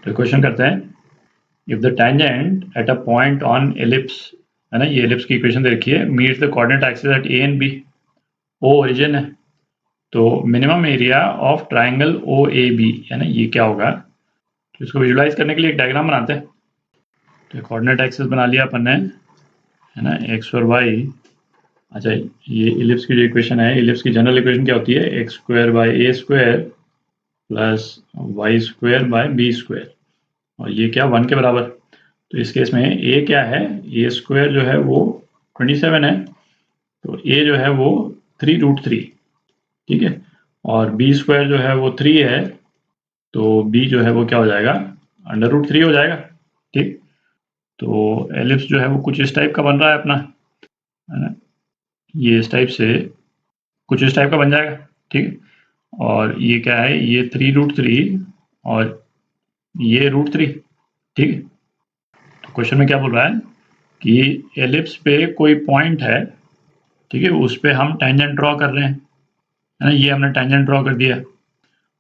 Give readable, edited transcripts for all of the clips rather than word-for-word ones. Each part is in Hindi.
तो क्वेश्चन करते हैं, if the tangent at a point on ellipse, है ना, ये एलिप्स की इक्वेशन दे रखी है, meets the coordinate axis at A and B, O origin है, तो minimum area of triangle O A B, है ना, ये क्या होगा। तो इसको विजुलाइज करने के लिए एक डायग्राम बनाते हैं। तो कोऑर्डिनेट एक्सिस बना लिया अपन ने, है ना, एक्स और वाई। अच्छा, ये इलिप्स की जो इक्वेशन है, इलिप्स की जनरल इक्वेशन क्या होती है, x square by a square plus y square by b square, और ये क्या 1 के बराबर। तो इस केस में ए क्या है, ए स्क्वायर जो है वो 27 है, तो ए जो है वो 3√3, ठीक है, और बी स्क्वायर जो है वो 3 है, तो बी जो है वो क्या हो जाएगा, √3 हो जाएगा, ठीक। तो एलिप्स जो है वो कुछ इस टाइप का बन रहा है अपना, है ना, ये इस टाइप से कुछ इस टाइप का बन जाएगा, ठीक। और ये क्या है, ये 3√3 और ये √3, ठीक। तो क्वेश्चन में क्या बोल रहा है कि एलिप्स पे कोई पॉइंट है, ठीक है, उस पे हम टेंजेंट ड्रॉ कर रहे हैं, है ना, ये हमने टेंजेंट ड्रॉ कर दिया,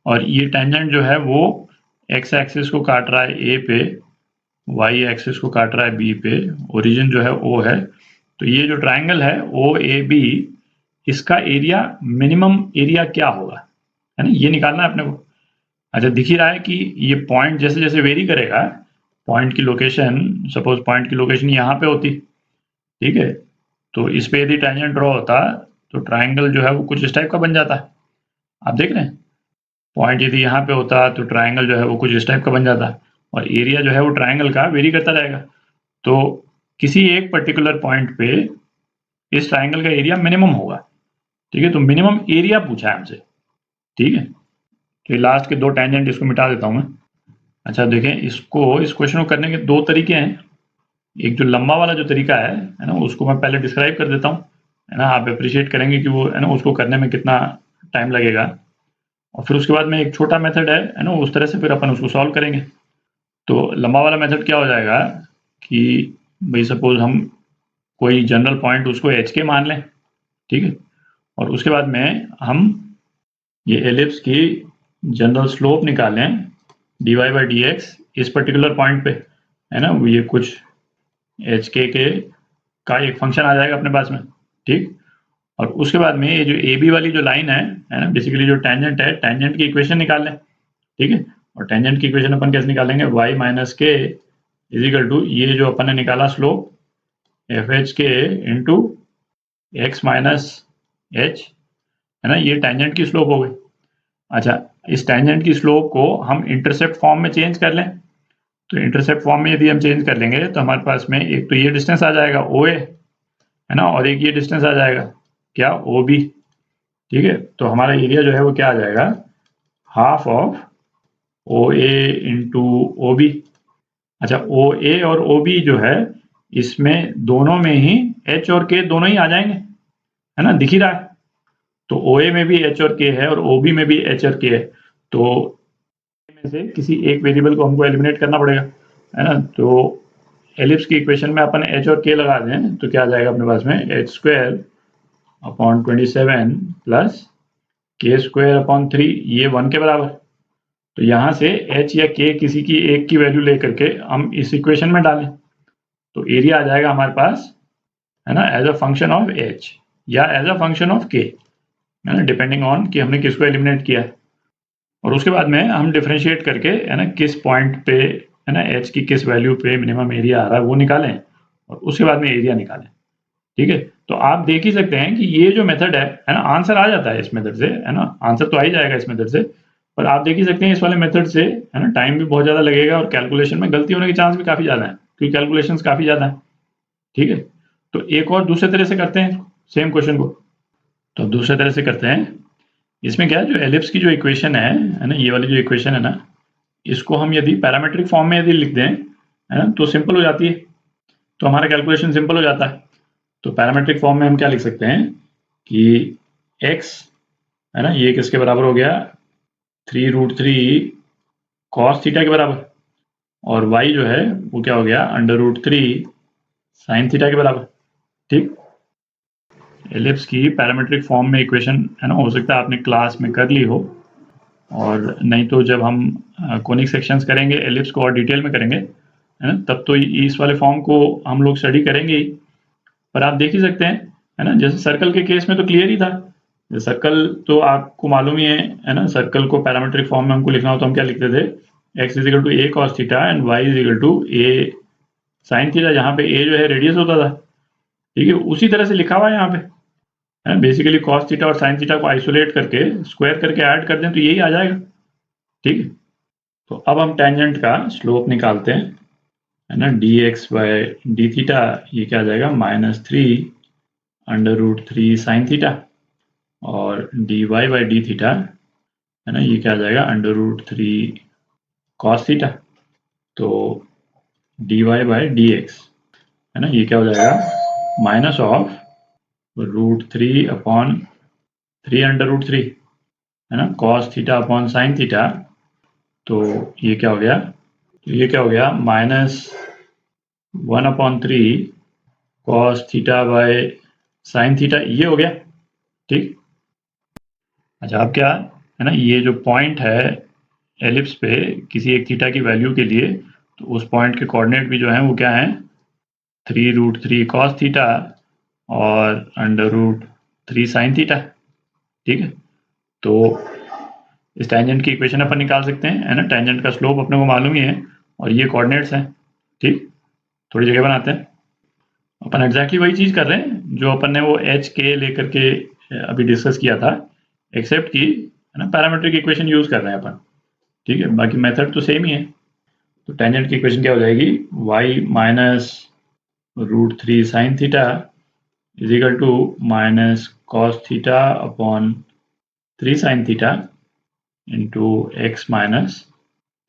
और ये टेंजेंट जो है वो एक्स एक्सिस को काट रहा है ए पे, वाई एक्सिस को काट रहा है बी पे, ओरिजिन जो है ओ है। तो ये जो ट्राइंगल है ओ ए बी, इसका एरिया, मिनिमम एरिया क्या होगा, है ना, ये निकालना है अपने को। अच्छा, दिख ही रहा है कि ये पॉइंट जैसे जैसे वेरी करेगा, पॉइंट की लोकेशन, सपोज पॉइंट की लोकेशन यहाँ पे होती, ठीक है, तो इस पे यदि टेंजेंट ड्रॉ होता तो ट्राइंगल जो है वो कुछ इस टाइप का बन जाता है। आप देख रहे हैं, पॉइंट यदि यहाँ पे होता तो ट्राइंगल जो है वो कुछ इस टाइप का बन जाता, और एरिया जो है वो ट्राइंगल का वेरी करता रहेगा। तो किसी एक पर्टिकुलर पॉइंट पे इस ट्राइंगल का एरिया मिनिमम होगा, ठीक है, तो मिनिमम एरिया पूछा है हमसे, ठीक है। तो ये लास्ट के 2 टेंजेंट इसको मिटा देता हूँ मैं। अच्छा देखें, इसको, इस क्वेश्चन को करने के 2 तरीके हैं। एक जो लंबा वाला जो तरीका है ना, उसको मैं पहले डिस्क्राइब कर देता हूँ, है ना, आप अप्रिशिएट करेंगे कि वो, है ना, उसको करने में कितना टाइम लगेगा, और फिर उसके बाद में एक छोटा मेथड है ना, उस तरह से फिर अपन उसको सॉल्व करेंगे। तो लंबा वाला मेथड क्या हो जाएगा कि भाई सपोज हम कोई जनरल पॉइंट उसको एच के मान लें, ठीक है, और उसके बाद में हम ये एलिप्स की जनरल स्लोप निकालें dy बाई डी एक्स इस पर्टिकुलर पॉइंट पे, है ना, ये कुछ एच के का एक फंक्शन आ जाएगा अपने पास में, ठीक। और उसके बाद में ये जो ए बी वाली जो लाइन है ना, बेसिकली जो टेंजेंट है, टेंजेंट की इक्वेशन निकाल लें, ठीक है। और टेंजेंट की इक्वेशन अपन कैसे निकालेंगे, y माइनस के इज इक्वल टू ये जो अपन ने निकाला स्लोप एफ एच के इंटू एक्स माइनस एच, है ना, ये टेंजेंट की स्लोप हो गई। अच्छा, इस टेंजेंट की स्लोप को हम इंटरसेप्ट फॉर्म में चेंज कर लें, तो इंटरसेप्ट फॉर्म में यदि हम चेंज कर लेंगे तो हमारे पास में एक तो ये डिस्टेंस आ जाएगा ओ ए, है ना, और एक ये डिस्टेंस आ जाएगा क्या, ओ बी, ठीक है। तो हमारा एरिया जो है वो क्या आ जाएगा, half of O A into O B. अच्छा, ओ ए और ओ बी जो है, इसमें दोनों में ही एच और के दोनों ही आ जाएंगे, है ना, दिख ही रहा है। तो ओ ए में भी एच और के है और ओ बी में भी एच और के है, तो में से किसी एक वेरिएबल को हमको एलिमिनेट करना पड़ेगा, है ना। तो एलिप्स की इक्वेशन में अपन एच और के लगा दें तो क्या आ जाएगा अपने पास में, एच स्क्वायर अपॉन 27 प्लस के स्क्वायर अपॉन 3, ये 1 के बराबर। तो यहाँ से h या k किसी की एक की वैल्यू लेकर के हम इस इक्वेशन में डालें, तो एरिया आ जाएगा हमारे पास, है ना, as a function of h या as a function of k, है ना, डिपेंडिंग ऑन कि हमने किसको एलिमिनेट किया है। और उसके बाद में हम डिफरेंशिएट करके, है ना, किस पॉइंट पे, है ना, h की किस वैल्यू पे मिनिमम एरिया आ रहा है वो निकालें, और उसके बाद में एरिया निकालें, ठीक है। तो आप देख ही सकते हैं कि ये जो मेथड है ना, आंसर आ जाता है इस मेथड से, है ना, आंसर तो आ ही जाएगा इस मेथड से, पर आप देख ही सकते हैं इस वाले मेथड से, है ना, टाइम भी बहुत ज़्यादा लगेगा और कैलकुलेशन में गलती होने के चांस भी काफ़ी ज़्यादा है, क्योंकि कैलकुलेशंस काफ़ी ज़्यादा है, ठीक है। तो एक और दूसरे तरह से करते हैं सेम क्वेश्चन को। तो दूसरे तरह से करते हैं, इसमें क्या है, जो एलिप्स की जो इक्वेशन है ना, ये वाली जो इक्वेशन है ना, इसको हम यदि पैरामीट्रिक फॉर्म में यदि लिख दें, है ना, तो सिंपल हो जाती है, तो हमारा कैलकुलेशन सिंपल हो जाता है। तो पैरामीट्रिक फॉर्म में हम क्या लिख सकते हैं कि x, है ना, ये किसके बराबर हो गया, 3√3 कॉस थीटा के बराबर, और y जो है वो क्या हो गया, √3 साइन थीटा के बराबर, ठीक। एलिप्स की पैरामीट्रिक फॉर्म में इक्वेशन, है ना, हो सकता है आपने क्लास में कर ली हो, और नहीं तो जब हम कोनिक सेक्शंस करेंगे, एलिप्स को और डिटेल में करेंगे, है ना, तब तो इस वाले फॉर्म को हम लोग स्टडी करेंगे ही। पर आप देख ही सकते हैं, है ना, जैसे सर्कल के केस में तो क्लियर ही था। सर्कल तो आपको मालूम ही है ना, सर्कल को पैरामीट्रिक फॉर्म में हमको लिखना हो तो हम क्या लिखते थे, x is equal to a cos theta and y is equal to a sine theta, जहाँ पे a जो है रेडियस होता था। ठीक है, उसी तरह से लिखा हुआ है यहाँ पे, है ना। बेसिकली कॉस थीटा और साइन थीटा को आइसोलेट करके स्क्वायर करके ऐड कर दें तो यही आ जाएगा। ठीक है, तो अब हम टेंजेंट का स्लोप निकालते हैं, है ना। D x by d theta ये क्या आ जाएगा, -3 √3 साइन थीटा, और d y by d theta, है ना, ये क्या आ जाएगा, √3 कॉस थीटा। तो d y by d x, है ना, ये क्या हो जाएगा, माइनस ऑफ √3 अपॉन 3 √3, है ना, cos theta upon sine theta. तो ये क्या हो गया, तो ये क्या हो गया, -1/3 cos theta by sine theta, ये हो गया। ठीक, अच्छा अब क्या है ना, ये जो पॉइंट है एलिप्स पे किसी एक थीटा की वैल्यू के लिए, तो उस पॉइंट के कोऑर्डिनेट भी जो है वो क्या है, 3 √3 कॉस थीटा और √3 साइन थीटा। ठीक है, तो इस टेंजेंट की इक्वेशन अपन निकाल सकते हैं, है ना। टेंजेंट का स्लोप अपने को मालूम ही है और ये कोऑर्डिनेट्स हैं। ठीक, थोड़ी जगह बनाते हैं, अपन एग्जैक्टली वही चीज़ कर रहे हैं जो अपन ने वो एच के लेकर के अभी डिस्कस किया था, एक्सेप्ट कि, है ना, पैरामीट्रिक इक्वेशन यूज़ कर रहे हैं अपन। ठीक है, बाकी मेथड तो सेम ही है। तो टेंजेंट की इक्वेशन क्या हो जाएगी, y minus √3 sine theta is equal to minus cos theta upon 3 sine theta into x minus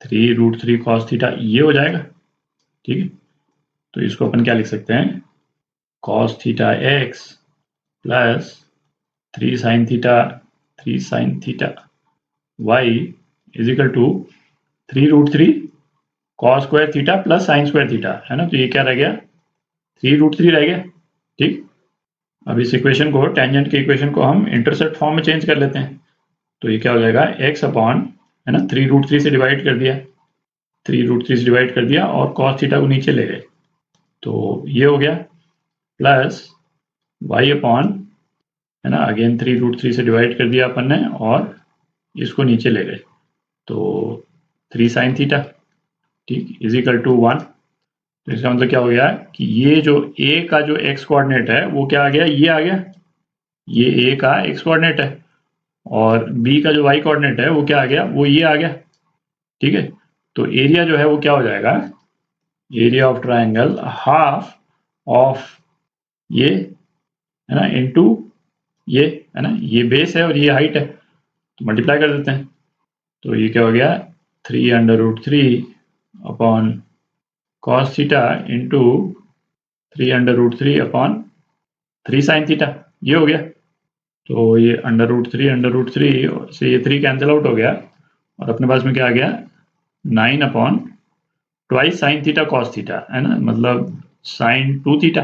3 √3 cos theta, ये हो जाएगा। ठीक है, तो इसको अपन क्या लिख सकते हैं, cos theta x plus 3 sine theta y is equal to 3 √3 cos square theta plus sine square theta, है ना। तो ये क्या रह गया, 3 √3 रह गया। ठीक, अब इस इक्वेशन को, टेंजेंट की इक्वेशन को हम इंटरसेप्ट फॉर्म में चेंज कर लेते हैं। तो ये क्या हो जाएगा, x अपॉन, है ना, 3 √3 से डिवाइड कर दिया, 3 √3 से डिवाइड कर दिया और कॉस थीटा को नीचे ले गए, तो ये हो गया, प्लस y अपॉन, है ना, अगेन 3 √3 से डिवाइड कर दिया अपन ने और इसको नीचे ले गए, तो 3 साइन थीटा, ठीक, इज इक्वल टू 1। तो इसका मतलब क्या हो गया कि ये जो a का जो x कोऑर्डिनेट है वो क्या आ गया, ये आ गया, ये a का x कोऑर्डिनेट है, और b का जो y कोऑर्डिनेट है वो क्या आ गया, वो ये आ गया। ठीक है, तो एरिया जो है वो क्या हो जाएगा, area of triangle half of ये, है ना, इनटू ये, है ना, ये बेस है और ये हाइट है, तो मल्टीप्लाई कर देते हैं। तो ये क्या हो गया, 3 √3 upon cos theta into 3 √3 upon 3 sine theta, ये हो गया। तो ये √3 से ये 3 कैंसिल आउट हो गया और अपने पास में क्या आ गया, 9 upon twice sine theta cos theta, है ना, मतलब साइन 2 थीटा।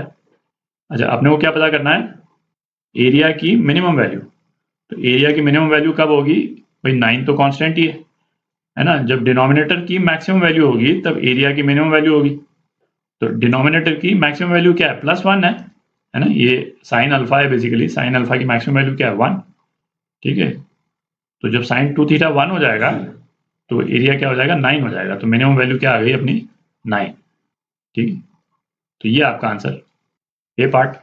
अच्छा, अपने को क्या पता करना है, एरिया की मिनिमम वैल्यू। तो एरिया की मिनिमम वैल्यू कब होगी, भाई 9 तो कांस्टेंट ही है ना। जब डिनोमिनेटर की मैक्सिमम वैल्यू होगी तब एरिया की मिनिमम वैल्यू होगी। तो डिनोमिनेटर की मैक्सिमम वैल्यू क्या है, +1 है ना, ये साइन अल्फा है, बेसिकली साइन अल्फा की मैक्सिमम वैल्यू क्या है, 1। ठीक है, तो जब साइन 2 थीटा 1 हो जाएगा तो एरिया क्या हो जाएगा, 9 हो जाएगा। तो मिनिमम वैल्यू क्या आ गई अपनी, 9। ठीक है, तो ये आपका आंसर, ये पार्ट।